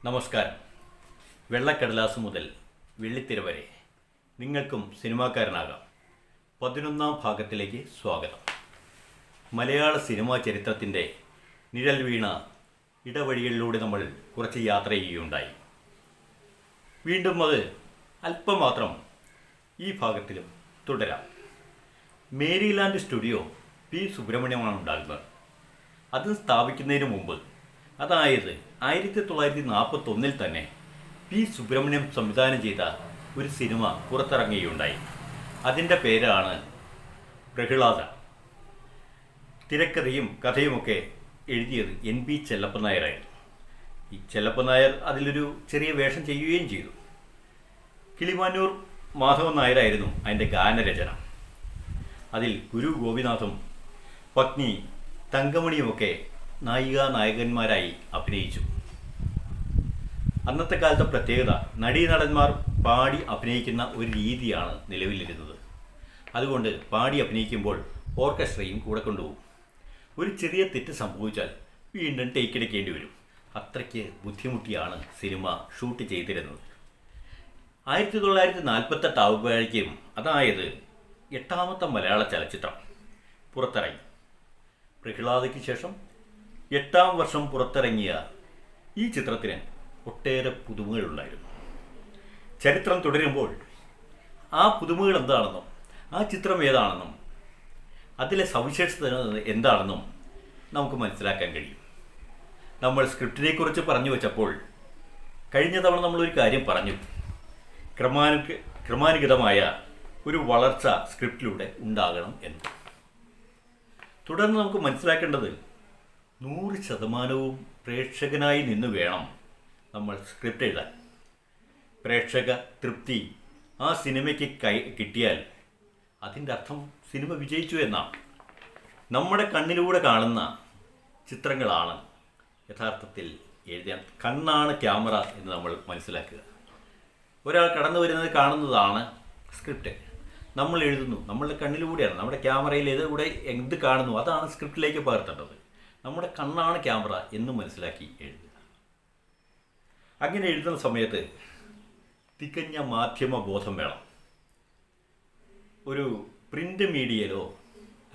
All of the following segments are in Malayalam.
നമസ്കാരം. വെള്ളക്കടലാസ് മുതൽ വെള്ളിത്തിര വരെ നിങ്ങൾക്കും സിനിമാക്കാരനാകാം. 11ാം ഭാഗത്തിലേക്ക് സ്വാഗതം. മലയാള സിനിമാ ചരിത്രത്തിൻ്റെ നിഴൽ വീണ ഇടവഴികളിലൂടെ നമ്മൾ കുറച്ച് യാത്ര ചെയ്യുകയുണ്ടായി. വീണ്ടും അത് അല്പം മാത്രം ഈ ഭാഗത്തിലും തുടരാം. മേരിലാൻഡ് സ്റ്റുഡിയോ പി സുബ്രഹ്മണ്യമാണ് ഉണ്ടാകുന്നത്. അത് സ്ഥാപിക്കുന്നതിന് മുമ്പ്, അതായത് 1941 തന്നെ പി സുബ്രഹ്മണ്യം സംവിധാനം ചെയ്ത ഒരു സിനിമ പുറത്തിറങ്ങുകയുണ്ടായി. അതിൻ്റെ പേരാണ് പ്രഹ്ലാദ. തിരക്കഥയും കഥയുമൊക്കെ എഴുതിയത് NP ചെല്ലപ്പൻ നായരായിരുന്നു. ഈ ചെല്ലപ്പൻ നായർ അതിലൊരു ചെറിയ വേഷം ചെയ്യുകയും ചെയ്തു. കിളിമാനൂർ മാധവൻ നായരായിരുന്നു അതിൻ്റെ ഗാനരചന. അതിൽ ഗുരു ഗോപിനാഥും പത്നി തങ്കമണിയുമൊക്കെ നായികാനായകന്മാരായി അഭിനയിച്ചു. അന്നത്തെ കാലത്തെ പ്രത്യേകത, നടീനടന്മാർ പാടി അഭിനയിക്കുന്ന ഒരു രീതിയാണ് നിലവിലിരുന്നത്. അതുകൊണ്ട് പാടി അഭിനയിക്കുമ്പോൾ ഓർക്കസ്ട്രയും കൂടെ കൊണ്ടുപോകും. ഒരു ചെറിയ തെറ്റ് സംഭവിച്ചാൽ വീണ്ടും ടേക്ക് എടുക്കേണ്ടി വരും. അത്രയ്ക്ക് ബുദ്ധിമുട്ടിയാണ് സിനിമ ഷൂട്ട് ചെയ്തിരുന്നത്. 1948 ആവുമ്പോഴേക്കും, അതായത് 8ാമത്തെ മലയാള ചലച്ചിത്രം പുറത്തിറങ്ങി. പ്രഹ്ലാദയ്ക്ക് ശേഷം 8ാം വർഷം പുറത്തിറങ്ങിയ ഈ ചിത്രത്തിന് ഒട്ടേറെ പുതുമകളുണ്ടായിരുന്നു. ചരിത്രം തുടരുമ്പോൾ ആ പുതുമകൾ എന്താണെന്നും ആ ചിത്രം ഏതാണെന്നും അതിലെ സവിശേഷത എന്താണെന്നും നമുക്ക് മനസ്സിലാക്കാൻ കഴിയും. നമ്മൾ സ്ക്രിപ്റ്റിനെക്കുറിച്ച് പറഞ്ഞു വെച്ചപ്പോൾ കഴിഞ്ഞ തവണ നമ്മളൊരു കാര്യം പറഞ്ഞു. ക്രമാനുഗതമായ ഒരു വളർച്ച സ്ക്രിപ്റ്റിലൂടെ ഉണ്ടാകണം എന്ന്. തുടർന്ന് നമുക്ക് മനസ്സിലാക്കേണ്ടത് 100% പ്രേക്ഷകനായി നിന്ന് വേണം നമ്മൾ സ്ക്രിപ്റ്റ് എഴുതാൻ. പ്രേക്ഷക തൃപ്തി ആ സിനിമയ്ക്ക് കിട്ടിയാൽ അതിൻ്റെ അർത്ഥം സിനിമ വിജയിച്ചു എന്നാണ്. നമ്മുടെ കണ്ണിലൂടെ കാണുന്ന ചിത്രങ്ങളാണ് യഥാർത്ഥത്തിൽ എഴുതാൻ. കണ്ണാണ് ക്യാമറ എന്ന് നമ്മൾ മനസ്സിലാക്കുക. ഒരാൾ കടന്നു വരുന്നത് കാണുന്നതാണ് സ്ക്രിപ്റ്റ്. നമ്മൾ എഴുതുന്നു, നമ്മളുടെ കണ്ണിലൂടെയാണ്. നമ്മുടെ ക്യാമറയിൽ എന്ത് കാണുന്നു അതാണ് സ്ക്രിപ്റ്റിലേക്ക് പകർത്തേണ്ടത്. നമ്മുടെ കണ്ണാണ് ക്യാമറ എന്ന് മനസ്സിലാക്കി എഴുതുക. അങ്ങനെ എഴുതുന്ന സമയത്ത് തികഞ്ഞ മാധ്യമ ബോധം വേണം. ഒരു പ്രിൻ്റ് മീഡിയയിലോ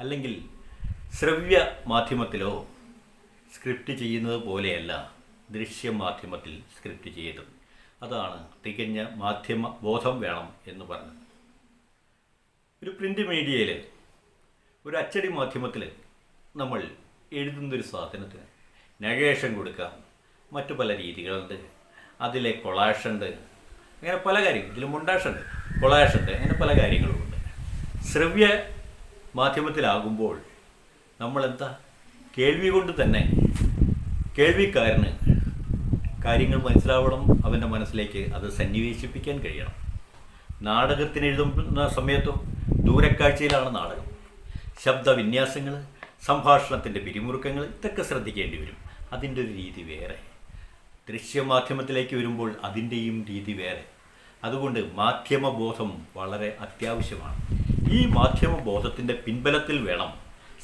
അല്ലെങ്കിൽ ശ്രവ്യ മാധ്യമത്തിലോ സ്ക്രിപ്റ്റ് ചെയ്യുന്നത് പോലെയല്ല ദൃശ്യമാധ്യമത്തിൽ സ്ക്രിപ്റ്റ് ചെയ്തത്. അതാണ് തികഞ്ഞ മാധ്യമ ബോധം വേണം എന്ന് പറഞ്ഞത്. ഒരു പ്രിൻ്റ് മീഡിയയിൽ, ഒരു അച്ചടി മാധ്യമത്തിൽ നമ്മൾ എഴുതുന്നൊരു സാധനത്തിന് നരേഷൻ കൊടുക്കാം. മറ്റു പല രീതികളുണ്ട്. അതിലെ കൊളാഷുണ്ട്, അങ്ങനെ പല കാര്യങ്ങൾ. ഇതിൽ മൊണ്ടാഷുണ്ട്, കൊളാഷുണ്ട്, അങ്ങനെ പല കാര്യങ്ങളുമുണ്ട്. ശ്രവ്യ മാധ്യമത്തിലാകുമ്പോൾ നമ്മളെന്താ, കേൾവി കൊണ്ട് തന്നെ കേൾവിക്കാരന് കാര്യങ്ങൾ മനസ്സിലാവണം. അവൻ്റെ മനസ്സിലേക്ക് അത് സന്നിവേശിപ്പിക്കാൻ കഴിയണം. നാടകത്തിന് എഴുതുന്ന സമയത്തും ദൂരക്കാഴ്ചയിലാണ് നാടകം. ശബ്ദവിന്യാസങ്ങൾ, സംഭാഷണത്തിൻ്റെ പിരിമുറുക്കങ്ങൾ, ഇതൊക്കെ ശ്രദ്ധിക്കേണ്ടി വരും. അതിൻ്റെ ഒരു രീതി വേറെ. ദൃശ്യമാധ്യമത്തിലേക്ക് വരുമ്പോൾ അതിൻ്റെയും രീതി വേറെ. അതുകൊണ്ട് മാധ്യമബോധം വളരെ അത്യാവശ്യമാണ്. ഈ മാധ്യമബോധത്തിൻ്റെ പിൻബലത്തിൽ വേണം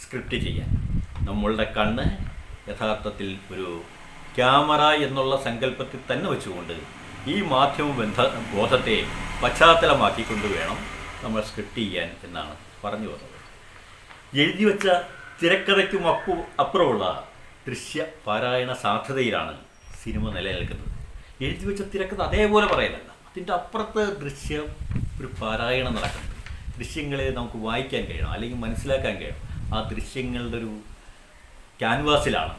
സ്ക്രിപ്റ്റ് ചെയ്യാൻ. നമ്മളുടെ കണ്ണ് യഥാർത്ഥത്തിൽ ഒരു ക്യാമറ എന്നുള്ള സങ്കല്പത്തിൽ തന്നെ വെച്ചുകൊണ്ട് ഈ ബോധത്തെ പശ്ചാത്തലമാക്കിക്കൊണ്ട് വേണം നമ്മൾ സ്ക്രിപ്റ്റ് ചെയ്യാൻ എന്നാണ് പറഞ്ഞു വന്നത്. എഴുതി വെച്ച തിരക്കഥയ്ക്കും അപ്പുറമുള്ള ദൃശ്യ പാരായണ സാധ്യതയിലാണ് സിനിമ നിലനിൽക്കുന്നത്. എഴുതി വെച്ച തിരക്കഥ അതേപോലെ പറയുന്നില്ല, അതിൻ്റെ അപ്പുറത്ത് ഒരു പാരായണം നടക്കുന്നത്. ദൃശ്യങ്ങളെ നമുക്ക് വായിക്കാൻ കഴിയണം, അല്ലെങ്കിൽ മനസ്സിലാക്കാൻ കഴിയണം. ആ ദൃശ്യങ്ങളുടെ ഒരു ക്യാൻവാസിലാണ്,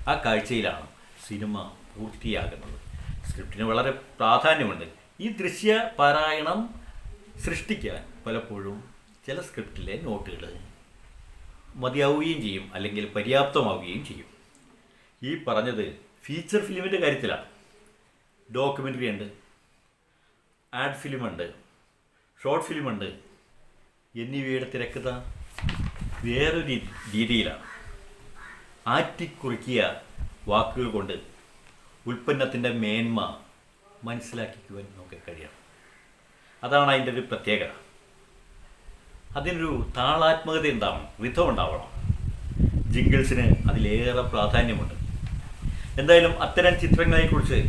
ആ കാഴ്ചയിലാണ് സിനിമ പൂർത്തിയാകുന്നത്. സ്ക്രിപ്റ്റിന് വളരെ പ്രാധാന്യമുണ്ട്. ഈ ദൃശ്യ പാരായണം സൃഷ്ടിക്കാൻ പലപ്പോഴും ചില സ്ക്രിപ്റ്റിലെ നോട്ടുകൾ മതിയാവുകയും ചെയ്യും, അല്ലെങ്കിൽ പര്യാപ്തമാവുകയും ചെയ്യും. ഈ പറഞ്ഞത് ഫീച്ചർ ഫിലിമിൻ്റെ കാര്യത്തിലാണ്. ഡോക്യുമെൻ്ററി ഉണ്ട്, ആഡ് ഫിലിമുണ്ട്, ഷോർട്ട് ഫിലിമുണ്ട്. എന്നിവയുടെ തിരക്കഥ വേറൊരു രീതിയിലാണ്. ആറ്റിക്കുറിക്കിയ വാക്കുകൾ കൊണ്ട് ഉൽപ്പന്നത്തിൻ്റെ മേന്മ മനസ്സിലാക്കിക്കുവാൻ നമുക്ക് കഴിയണം. അതാണ് അതിൻ്റെ ഒരു പ്രത്യേകത. അതിനൊരു താളാത്മകത ഉണ്ടാവണം, റിഥം ഉണ്ടാവണം. ജിംഗിൾസിന് അതിലേറെ പ്രാധാന്യമുണ്ട്. എന്തായാലും അത്തരം ചിത്രങ്ങളെക്കുറിച്ച്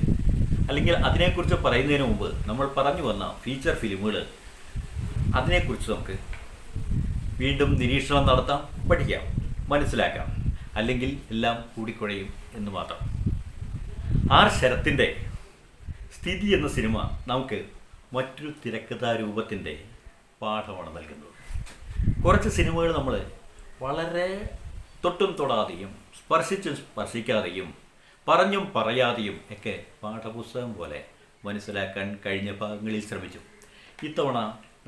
അല്ലെങ്കിൽ അതിനെക്കുറിച്ച് പറയുന്നതിന് മുമ്പ് നമ്മൾ പറഞ്ഞു വന്ന ഫീച്ചർ ഫിലിമുകൾ അതിനെക്കുറിച്ച് നമുക്ക് വീണ്ടും നിരീക്ഷണം നടത്താം, പഠിക്കാം, മനസ്സിലാക്കാം. അല്ലെങ്കിൽ എല്ലാം കൂടിക്കുഴയും എന്ന് മാത്രം. ആർ ശരത്തിൻ്റെ സ്ഥിതി എന്ന സിനിമ നമുക്ക് മറ്റൊരു തിരക്കഥാരൂപത്തിൻ്റെ പാഠമാണ് നൽകുന്നത്. കുറച്ച് സിനിമകൾ നമ്മൾ വളരെ തൊട്ടും തൊടാതെയും സ്പർശിച്ചും സ്പർശിക്കാതെയും പറഞ്ഞും പറയാതെയും ഒക്കെ പാഠപുസ്തകം പോലെ മനസ്സിലാക്കാൻ കഴിഞ്ഞ ഭാഗങ്ങളിൽ ശ്രമിച്ചു. ഇത്തവണ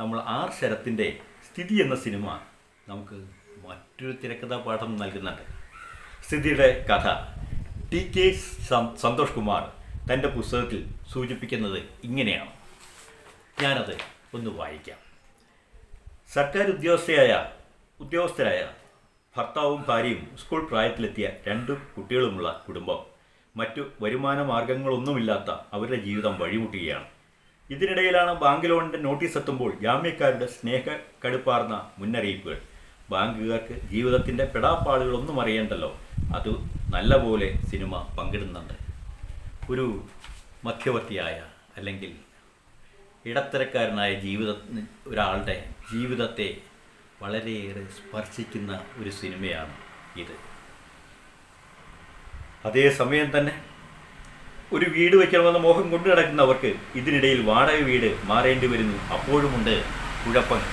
നമ്മൾ ആർ ശരത്തിൻ്റെ സ്ഥിതി എന്ന സിനിമ നമുക്ക് മറ്റൊരു തിരക്കഥാ പാഠം നൽകുന്നുണ്ട്. സ്ഥിതിയുടെ കഥ TK സന്തോഷ് കുമാർ തൻ്റെ പുസ്തകത്തിൽ സൂചിപ്പിക്കുന്നത് ഇങ്ങനെയാണ്. ഞാനത് ഒന്ന് വായിക്കാം. സർക്കാർ ഉദ്യോഗസ്ഥരായ ഭർത്താവും ഭാര്യയും സ്കൂൾ പ്രായത്തിലെത്തിയ 2 കുട്ടികളുമുള്ള കുടുംബം. മറ്റു വരുമാന മാർഗങ്ങളൊന്നുമില്ലാത്ത അവരുടെ ജീവിതം വഴിമുട്ടുകയാണ്. ഇതിനിടയിലാണ് ബാങ്ക് ലോണിൻ്റെ നോട്ടീസ് എത്തുമ്പോൾ ജാമ്യക്കാരുടെ സ്നേഹക്കടുപ്പാർന്ന മുന്നറിയിപ്പുകൾ. ബാങ്കുകാർക്ക് ജീവിതത്തിൻ്റെ പെടാപ്പാടുകളൊന്നും അറിയണ്ടല്ലോ. അത് നല്ലപോലെ സിനിമ പങ്കിടുന്നുണ്ട്. ഒരു മധ്യവർത്തിയായ അല്ലെങ്കിൽ ഇടത്തരക്കാരനായ ഒരാളുടെ ജീവിതത്തെ വളരെയേറെ സ്പർശിക്കുന്ന ഒരു സിനിമയാണ് ഇത്. അതേസമയം തന്നെ ഒരു വീട് വയ്ക്കണമെന്ന മോഹം കൊണ്ടു നടക്കുന്നവർക്ക് ഇതിനിടയിൽ വാടക വീട് മാറേണ്ടി വരുന്നു. അപ്പോഴുമുണ്ട് കുഴപ്പങ്ങൾ.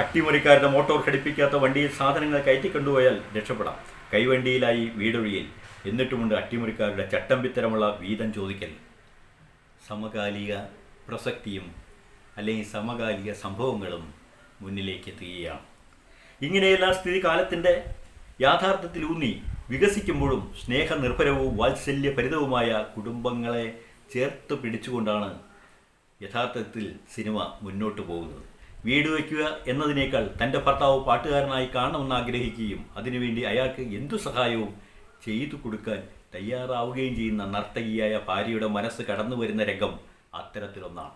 അട്ടിമറിക്കാരുടെ മോട്ടോർ ഘടിപ്പിക്കാത്ത വണ്ടിയിൽ സാധനങ്ങൾ കയറ്റിക്കൊണ്ടുപോയാൽ രക്ഷപ്പെടാം. കൈവണ്ടിയിലായി വീടൊഴിയൽ. എന്നിട്ടുമുണ്ട് അട്ടിമറിക്കാരുടെ ചട്ടം വിത്തരമുള്ള വീതം ചോദിക്കൽ. സമകാലിക പ്രസക്തിയും അല്ലെങ്കിൽ സമകാലിക സംഭവങ്ങളും മുന്നിലേക്ക് എത്തുകയാണ്. ഇങ്ങനെയെല്ലാം സ്ഥിതി കാലത്തിൻ്റെ യാഥാർത്ഥ്യത്തിലൂന്നി വികസിക്കുമ്പോഴും സ്നേഹനിർഭരവും വാത്സല്യഭരിതവുമായ കുടുംബങ്ങളെ ചേർത്ത് പിടിച്ചുകൊണ്ടാണ് യഥാർത്ഥത്തിൽ സിനിമ മുന്നോട്ട് പോകുന്നത്. വീട് വയ്ക്കുക എന്നതിനേക്കാൾ തൻ്റെ ഭർത്താവ് പാട്ടുകാരനായി കാണണമെന്ന് ആഗ്രഹിക്കുകയും അതിനുവേണ്ടി അയാൾക്ക് എന്തു സഹായവും ചെയ്തു കൊടുക്കാൻ തയ്യാറാവുകയും ചെയ്യുന്ന നർത്തകിയായ ഭാര്യയുടെ മനസ്സ് കടന്നു വരുന്ന രംഗം അത്തരത്തിലൊന്നാണ്.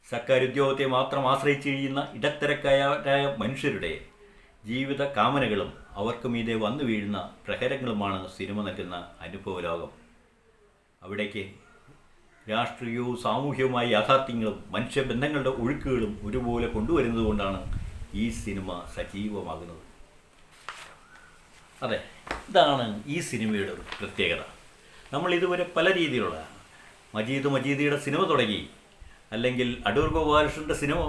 സർക്കാർ ഉദ്യോഗത്തെ മാത്രം ആശ്രയിച്ച് കഴിയുന്ന ഇടത്തരക്കാരായ മനുഷ്യരുടെ ജീവിത കാമനകളും അവർക്ക് മീതെ വന്നു വീഴുന്ന പ്രഹരങ്ങളുമാണ് സിനിമ നൽകുന്ന അനുഭവ ലോകം. അവിടേക്ക് രാഷ്ട്രീയവും സാമൂഹികവുമായ യാഥാർത്ഥ്യങ്ങളും മനുഷ്യബന്ധങ്ങളുടെ ഒഴുക്കുകളും ഒരുപോലെ കൊണ്ടുവരുന്നത് കൊണ്ടാണ് ഈ സിനിമ സജീവമാകുന്നത്. അതെ, ഇതാണ് ഈ സിനിമയുടെ ഒരു പ്രത്യേകത. നമ്മൾ ഇതുവരെ പല രീതിയിലുള്ള മജീദിയുടെ സിനിമ തുടങ്ങി, അല്ലെങ്കിൽ അടൂർ ഗോപാലകൃഷ്ണൻ്റെ സിനിമ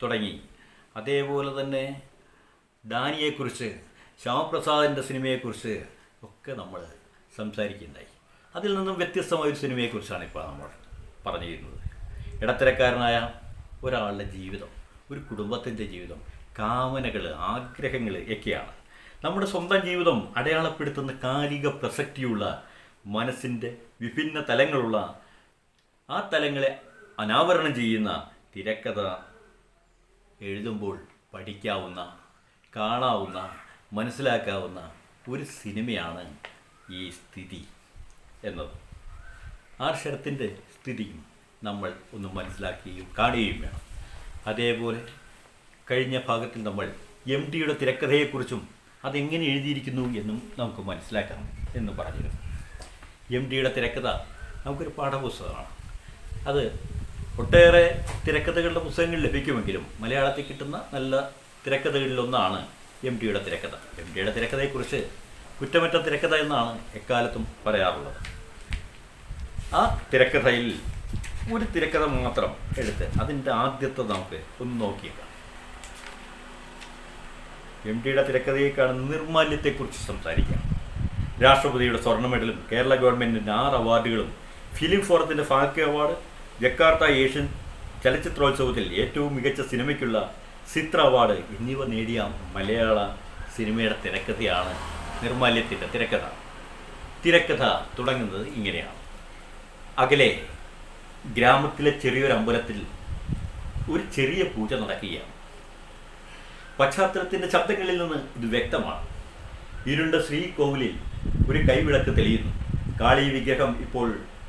തുടങ്ങി, അതേപോലെ തന്നെ ഡാനിയെക്കുറിച്ച്, ശ്യാമപ്രസാദിൻ്റെ സിനിമയെക്കുറിച്ച് ഒക്കെ നമ്മൾ സംസാരിക്കുകയുണ്ടായി. അതിൽ നിന്നും വ്യത്യസ്തമായൊരു സിനിമയെക്കുറിച്ചാണ് ഇപ്പോൾ നമ്മൾ പറഞ്ഞിരുന്നത്. ഇടത്തരക്കാരനായ ഒരാളുടെ ജീവിതം, ഒരു കുടുംബത്തിൻ്റെ ജീവിതം, കാമനകൾ, ആഗ്രഹങ്ങൾ ഒക്കെയാണ്. നമ്മുടെ സ്വന്തം ജീവിതം അടയാളപ്പെടുത്തുന്ന കാലിക പ്രസക്തിയുള്ള മനസ്സിൻ്റെ വിഭിന്ന തലങ്ങളുള്ള ആ തലങ്ങളെ അനാവരണം ചെയ്യുന്ന തിരക്കഥ എഴുതുമ്പോൾ പഠിക്കാവുന്ന, കാണാവുന്ന, മനസ്സിലാക്കാവുന്ന ഒരു സിനിമയാണ് ഈ സ്ഥിതി എന്നത്. ആർ ശരത്തിൻ്റെ സ്ഥിതിയും നമ്മൾ ഒന്ന് മനസ്സിലാക്കുകയും കാണുകയും വേണം. അതേപോലെ കഴിഞ്ഞ ഭാഗത്തിൽ നമ്മൾ MTയുടെ തിരക്കഥയെക്കുറിച്ചും അതെങ്ങനെ എഴുതിയിരിക്കുന്നു എന്നും നമുക്ക് മനസ്സിലാക്കാം എന്ന് പറഞ്ഞിരുന്നു. MTയുടെ തിരക്കഥ നമുക്കൊരു പാഠപുസ്തകമാണ്. അത് ഒട്ടേറെ തിരക്കഥകളുടെ പുസ്തകങ്ങൾ ലഭിക്കുമെങ്കിലും മലയാളത്തിൽ കിട്ടുന്ന നല്ല തിരക്കഥകളിലൊന്നാണ് MTയുടെ തിരക്കഥ. MTയുടെ തിരക്കഥയെക്കുറിച്ച് കുറ്റമറ്റ തിരക്കഥ എന്നാണ് എക്കാലത്തും പറയാറുള്ളത്. ആ തിരക്കഥയിൽ ഒരു തിരക്കഥ മാത്രം എടുത്ത് അതിൻ്റെ ആദ്യത്തെ നമുക്ക് ഒന്ന് നോക്കിയേക്കാം. MTയുടെ തിരക്കഥയേക്കാണ് നിർമാല്യത്തെക്കുറിച്ച് സംസാരിക്കാം. രാഷ്ട്രപതിയുടെ സ്വർണ്ണ മെഡലും കേരള ഗവൺമെൻറ്റിൻ്റെ 6 അവാർഡുകളും ഫിലിം ഫോറത്തിൻ്റെ ഫാൽക്കെ അവാർഡ്, ജക്കാർത്ത ഏഷ്യൻ ചലച്ചിത്രോത്സവത്തിൽ ഏറ്റവും മികച്ച സിനിമയ്ക്കുള്ള സിത്ര അവാർഡ് എന്നിവ നേടിയ മലയാള സിനിമയുടെ തിരക്കഥയാണ് നിർമാല്യത്തിൻ്റെ തിരക്കഥ. തിരക്കഥ തുടങ്ങുന്നത് ഇങ്ങനെയാണ്. അകലെ ഗ്രാമത്തിലെ ചെറിയൊരു അമ്പലത്തിൽ ഒരു ചെറിയ പൂജ നടക്കുകയാണ്. പശ്ചാത്തലത്തിൻ്റെ ശബ്ദങ്ങളിൽ നിന്ന് ഇത് വ്യക്തമാണ്. ഇരുണ്ട ശ്രീകോവിലിൽ ഒരു കൈവിളക്ക് തെളിയുന്നു. കാളി വിഗ്രഹം ഇപ്പോൾ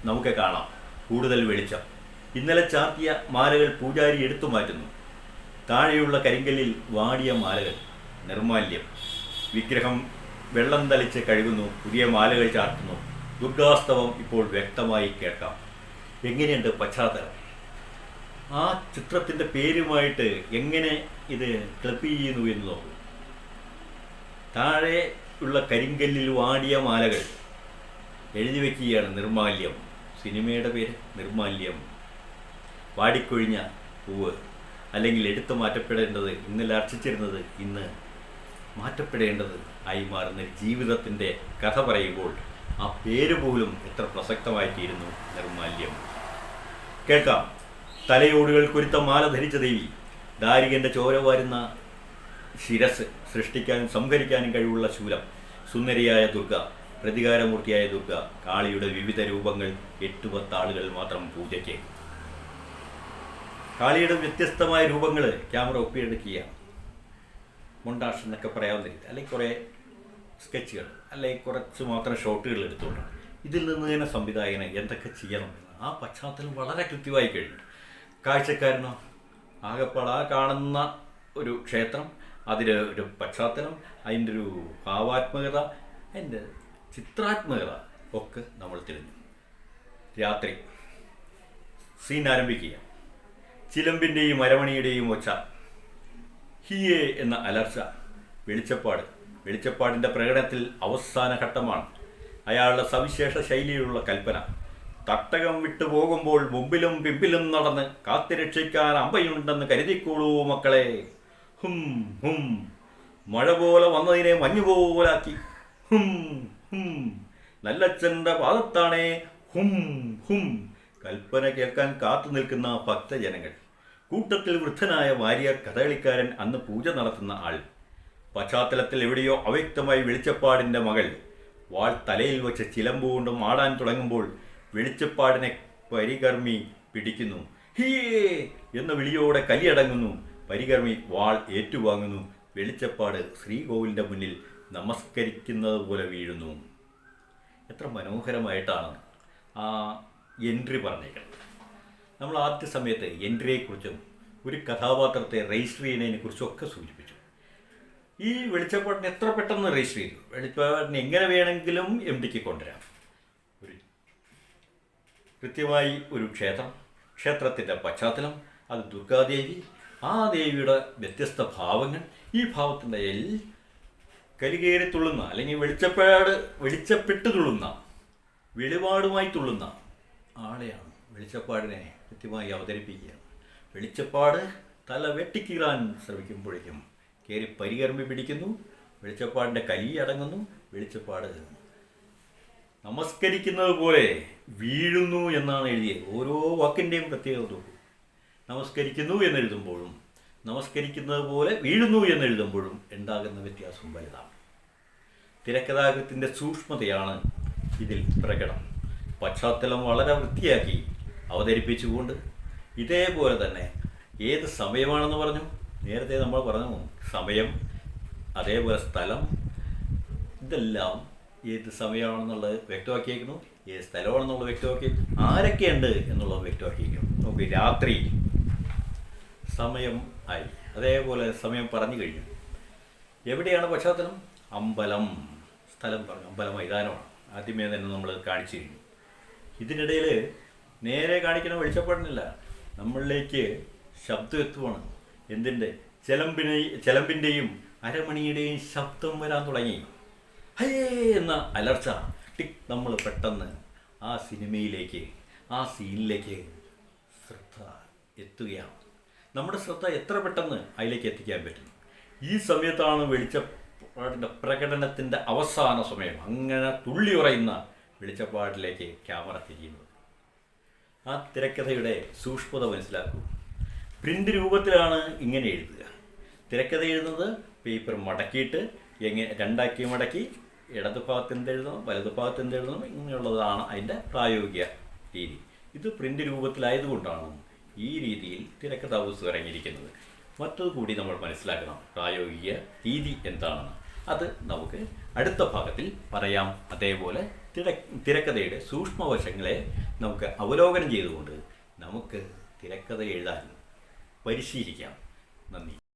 നമുക്ക് കാണാം. കൂടുതൽ വെളിച്ചം. ഇന്നലെ ചാർത്തിയ മാലകൾ പൂജാരി എടുത്തു മാറ്റുന്നു. താഴെയുള്ള കരിങ്കല്ലിൽ വാടിയ മാലകൾ, നിർമാല്യം. വിഗ്രഹം വെള്ളം തളിച്ച് കഴുകുന്നു. പുതിയ മാലകൾ ചാർത്തുന്നു. ദുർഗാസ്തവം ഇപ്പോൾ വ്യക്തമായി കേൾക്കാം. എങ്ങനെയുണ്ട് പശ്ചാത്തലം? ആ ചിത്രത്തിൻ്റെ പേരുമായിട്ട് എങ്ങനെ ഇത് ക്ലബ് ചെയ്യുന്നു എന്ന് നോക്കൂ. താഴെ ഉള്ള കരിങ്കല്ലിൽ വാടിയ മാലകൾ എഴുതി വയ്ക്കുകയാണ് നിർമാല്യം. സിനിമയുടെ പേര് നിർമാല്യം. വാടിക്കൊഴിഞ്ഞ പൂവ്, അല്ലെങ്കിൽ എടുത്തു മാറ്റപ്പെടേണ്ടത്, ഇന്നലെ അർച്ചിച്ചിരുന്നത് ഇന്ന് മാറ്റപ്പെടേണ്ടത് ആയി മാറുന്ന ജീവിതത്തിൻ്റെ കഥ പറയുമ്പോൾ ആ പേര് പോലും എത്ര പ്രസക്തമായിത്തീരുന്നു. നിർമാല്യം. കേൾക്കാം. തലയോടുകൾ കുരുത്ത മാല ധരിച്ച ദേവി, ദാരികൻ്റെ ചോര വാരുന്ന ശിരസ്, സൃഷ്ടിക്കാനും സംഹരിക്കാനും കഴിവുള്ള ശൂലം, സുന്ദരിയായ ദുർഗ, പ്രതികാരമൂർത്തിയായ ദുർഗ, കാളിയുടെ വിവിധ രൂപങ്ങൾ, 8-10 ആളുകൾ മാത്രം പൂജയ്ക്ക്. കാളിയുടെ വ്യത്യസ്തമായ രൂപങ്ങൾ ക്യാമറ ഒപ്പിയെടുക്കുക, മൊണ്ടാഷ് എന്നൊക്കെ പറയാവുന്ന രീതി, അല്ലെങ്കിൽ കുറേ സ്കെച്ചുകൾ, അല്ലെങ്കിൽ കുറച്ച് മാത്രം ഷോട്ടുകൾ എടുത്തുകൊണ്ട് ഇതിൽ നിന്ന് തന്നെ സംവിധായകന് എന്തൊക്കെ ചെയ്യണം ആ പശ്ചാത്തലം വളരെ കൃത്യമായി കഴിഞ്ഞു. കാഴ്ചക്കാരനോ ആകെപ്പാട് ആ കാണുന്ന ഒരു ക്ഷേത്രം, അതിൻ്റെ ഒരു പശ്ചാത്തലം, അതിൻ്റെ ഒരു ഭാവാത്മകത, അതിൻ്റെ ചിത്രാത്മകത ഒക്കെ നമ്മൾ തിരിഞ്ഞു. രാത്രി സീൻ ആരംഭിക്കുക. ചിലമ്പിൻ്റെയും അരമണിയുടെയും ഒച്ച, ഹിയേ എന്ന അലർച്ച, വെളിച്ചപ്പാടിൻ്റെ പ്രകടനത്തിൽ അവസാന ഘട്ടമാണ്. അയാളുടെ സവിശേഷ ശൈലിയിലുള്ള കൽപ്പന. തട്ടകം വിട്ടു പോകുമ്പോൾ മുമ്പിലും പിമ്പിലും നടന്ന് കാത്തുരക്ഷിക്കാൻ അമ്പയുണ്ടെന്ന് കരുതിക്കോളൂ മക്കളെ. ഹും ഹും, മഴ പോലെ വന്നതിനെ മഞ്ഞുപോലാക്കി. ഹും ഹും, നല്ലച്ഛൻ്റെ പാദത്താണേ. ഹും ഹും, കൽപ്പന കേൾക്കാൻ കാത്തു നിൽക്കുന്ന ഭക്തജനങ്ങൾ. കൂട്ടത്തിൽ വൃദ്ധനായ വാര്യർ കഥകളിക്കാരൻ, അന്ന് പൂജ നടത്തുന്ന ആൾ. പശ്ചാത്തലത്തിൽ എവിടെയോ അവ്യക്തമായി വെളിച്ചപ്പാടിൻ്റെ മകൾ വാൾ തലയിൽ വെച്ച് ചിലമ്പുകൊണ്ട് ആടാൻ തുടങ്ങുമ്പോൾ വെളിച്ചപ്പാടിനെ പരികർമ്മി പിടിക്കുന്നു. ഹിയേ എന്ന വിളിയോടെ കലിയടങ്ങുന്നു. പരികർമ്മി വാൾ ഏറ്റുവാങ്ങുന്നു. വെളിച്ചപ്പാട് ശ്രീകോവിലിൻ്റെ മുന്നിൽ നമസ്കരിക്കുന്നത് പോലെ വീഴുന്നു. എത്ര മനോഹരമായിട്ടാണ് ആ എൻട്രി പറഞ്ഞേക്കുന്നത്. നമ്മൾ ആദ്യ സമയത്ത് എൻട്രിയെക്കുറിച്ചും ഒരു കഥാപാത്രത്തെ രജിസ്റ്റർ ചെയ്യുന്നതിനെക്കുറിച്ചൊക്കെ സൂചിപ്പിച്ചു. ഈ വെളിച്ചപ്പാടിനെ എത്ര പെട്ടെന്ന് രജിസ്റ്റർ ചെയ്തു. വെളിച്ചപ്പാടിനെ എങ്ങനെ വേണമെങ്കിലും MDക്ക് കൊണ്ടുവരാം. ഒരു കൃത്യമായി ഒരു ക്ഷേത്രത്തിൻ്റെ പശ്ചാത്തലം, അത് ദുർഗാദേവി, ആ ദേവിയുടെ വ്യത്യസ്ത ഭാവങ്ങൾ, ഈ ഭാവത്തിൻ്റെ കരികേറി തുള്ളുന്ന, അല്ലെങ്കിൽ വെളിച്ചപ്പെട്ട് തുള്ളുന്ന, വെളിപാടുമായി തുള്ളുന്ന ആളെയാണ് വെളിച്ചപ്പാടിനെ കൃത്യമായി അവതരിപ്പിക്കുകയാണ്. വെളിച്ചപ്പാട് തല വെട്ടിക്കീറാൻ ശ്രമിക്കുമ്പോഴേക്കും കയറി പരികർമ്മി പിടിക്കുന്നു. വെളിച്ചപ്പാടിൻ്റെ കലി അടങ്ങുന്നു. വെളിച്ചപ്പാട് നമസ്കരിക്കുന്നത് പോലെ വീഴുന്നു എന്നാണ് എഴുതിയത്. ഓരോ വാക്കിൻ്റെയും പ്രത്യേകത നോക്കൂ. നമസ്കരിക്കുന്നു എന്നെഴുതുമ്പോഴും നമസ്കരിക്കുന്നത് പോലെ വീഴുന്നു എന്നെഴുതുമ്പോഴും ഉണ്ടാകുന്ന വ്യത്യാസം വലുതാണ്. തിരക്കഥാകൃത്തിൻ്റെ സൂക്ഷ്മതയാണ് ഇതിൽ പ്രകടം. പശ്ചാത്തലം വളരെ വൃത്തിയാക്കി അവതരിപ്പിച്ചുകൊണ്ട്, ഇതേപോലെ തന്നെ ഏത് സമയമാണെന്ന് പറഞ്ഞു, നേരത്തെ നമ്മൾ പറഞ്ഞു സമയം, അതേപോലെ സ്ഥലം, ഇതെല്ലാം ഏത് സമയമാണെന്നുള്ളത് വ്യക്തമാക്കിയേക്കുന്നു, ഏത് സ്ഥലമാണെന്നുള്ളത് വ്യക്തമാക്കി, ആരൊക്കെയുണ്ട് എന്നുള്ളത് വ്യക്തമാക്കിയിരിക്കുന്നു. നമുക്ക് രാത്രി സമയം ആയി, അതേപോലെ സമയം പറഞ്ഞു കഴിഞ്ഞു. എവിടെയാണ് പശ്ചാത്തലം? അമ്പലം. സ്ഥലം പറഞ്ഞു, അമ്പല മൈതാനമാണ്. ആദ്യമേ തന്നെ നമ്മൾ കാണിച്ചു കഴിഞ്ഞു. ഇതിനിടയിൽ നേരെ കാണിക്കുന്ന വെളിച്ചപ്പാടിനില്ല, നമ്മളിലേക്ക് ശബ്ദം എത്തുവാണ്. എന്തിൻ്റെ? ചെലമ്പിൻ്റെയും അരമണിയുടെയും ശബ്ദം വരാൻ തുടങ്ങി. ഹേ എന്ന അലർച്ച. നമ്മൾ പെട്ടെന്ന് ആ സിനിമയിലേക്ക്, ആ സീനിലേക്ക് ശ്രദ്ധ എത്തുകയാണ്. നമ്മുടെ ശ്രദ്ധ എത്ര പെട്ടെന്ന് അതിലേക്ക് എത്തിക്കാൻ പറ്റും. ഈ സമയത്താണ് വെളിച്ചപ്പാടിൻ്റെ പ്രകടനത്തിൻ്റെ അവസാന സമയം. അങ്ങനെ തുള്ളി ഉറയുന്ന വെളിച്ചപ്പാടിലേക്ക് ക്യാമറ തിരിയുന്നത്. ആ തിരക്കഥയുടെ സൂക്ഷ്മത മനസ്സിലാക്കൂ. പ്രിൻ്റ് രൂപത്തിലാണ് ഇങ്ങനെ എഴുതുക. തിരക്കഥ എഴുതുന്നത് പേപ്പർ മടക്കിയിട്ട് രണ്ടാക്കി മടക്കി ഇടത് ഭാഗത്ത് എന്തെഴുതണം, വലത് ഭാഗത്ത് എന്തെഴുതണം, ഇങ്ങനെയുള്ളതാണ് അതിൻ്റെ പ്രായോഗിക രീതി. ഇത് പ്രിൻ്റ് രൂപത്തിലായതുകൊണ്ടാണ് ഈ രീതിയിൽ തിരക്കഥാ പുസ്തകം ഇറങ്ങിയിരിക്കുന്നത്. മറ്റത് കൂടി നമ്മൾ മനസ്സിലാക്കണം, പ്രായോഗിക രീതി എന്താണെന്ന്. അത് നമുക്ക് അടുത്ത ഭാഗത്തിൽ പറയാം. അതേപോലെ തിരക്കഥയുടെ സൂക്ഷ്മവശങ്ങളെ നമുക്ക് അവലോകനം ചെയ്തുകൊണ്ട് നമുക്ക് തിരക്കഥ എഴുതാൻ പരിശീലിക്കാം. നന്ദി.